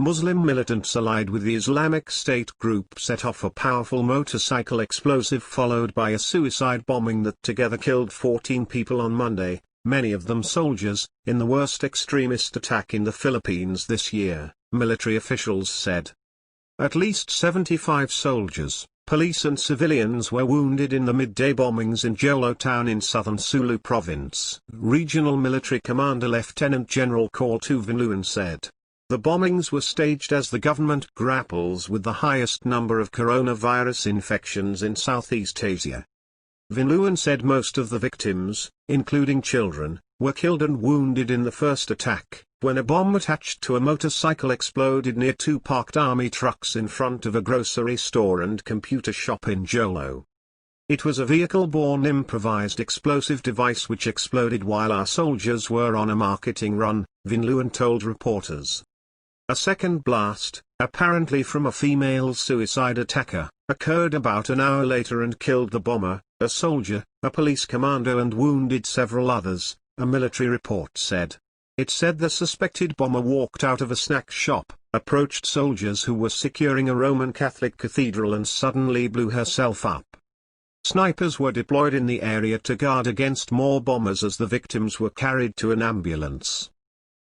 Muslim militants allied with the Islamic State group set off a powerful motorcycle explosive followed by a suicide bombing that together killed 14 people on Monday, many of them soldiers, in the worst extremist attack in the Philippines this year, military officials said. At least 75 soldiers, police and civilians were wounded in the midday bombings in Jolo town in southern Sulu province, Regional Military Commander Lieutenant General Call Tuvinluan said. The bombings were staged as the government grapples with the highest number of coronavirus infections in Southeast Asia. Vinluan said most of the victims, including children, were killed and wounded in the first attack, when a bomb attached to a motorcycle exploded near two parked army trucks in front of a grocery store and computer shop in Jolo. It was a vehicle-borne improvised explosive device which exploded while our soldiers were on a marketing run, Vinluan told reporters. A second blast, apparently from a female suicide attacker, occurred about an hour later and killed the bomber, a soldier, a police commando and wounded several others, a military report said. It said the suspected bomber walked out of a snack shop, approached soldiers who were securing a Roman Catholic cathedral and suddenly blew herself up. Snipers were deployed in the area to guard against more bombers as the victims were carried to an ambulance.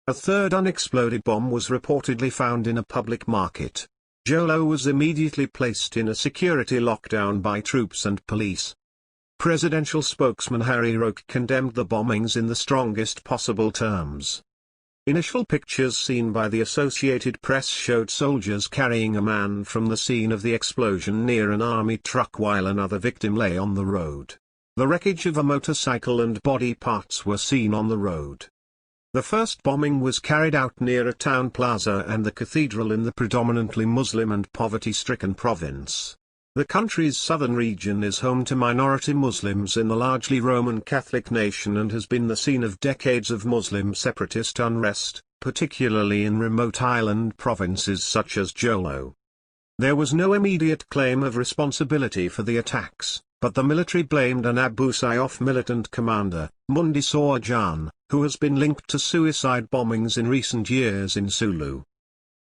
A third unexploded bomb was reportedly found in a public market. Jolo was immediately placed in a security lockdown by troops and police. Presidential spokesman Harry Roque condemned the bombings in the strongest possible terms. Initial pictures seen by the Associated Press showed soldiers carrying a man from the scene of the explosion near an army truck while another victim lay on the road. The wreckage of a motorcycle and body parts were seen on the road. The first bombing was carried out near a town plaza and the cathedral in the predominantly Muslim and poverty-stricken province. The country's southern region is home to minority Muslims in the largely Roman Catholic nation and has been the scene of decades of Muslim separatist unrest, particularly in remote island provinces such as Jolo. There was no immediate claim of responsibility for the attacks, but the military blamed an Abu Sayyaf militant commander, Mundi Sorjan, who has been linked to suicide bombings in recent years in Sulu.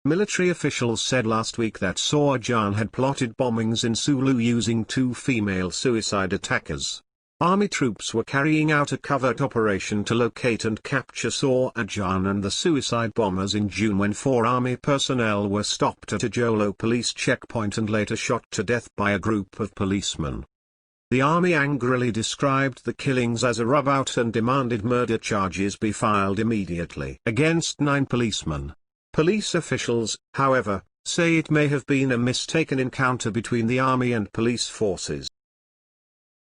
Military officials said last week that Sorjan had plotted bombings in Sulu using two female suicide attackers. Army troops were carrying out a covert operation to locate and capture Sorjan and the suicide bombers in June when 4 army personnel were stopped at a Jolo police checkpoint and later shot to death by a group of policemen. The army angrily described the killings as a rub-out and demanded murder charges be filed immediately against 9 policemen. Police officials, however, say it may have been a mistaken encounter between the army and police forces.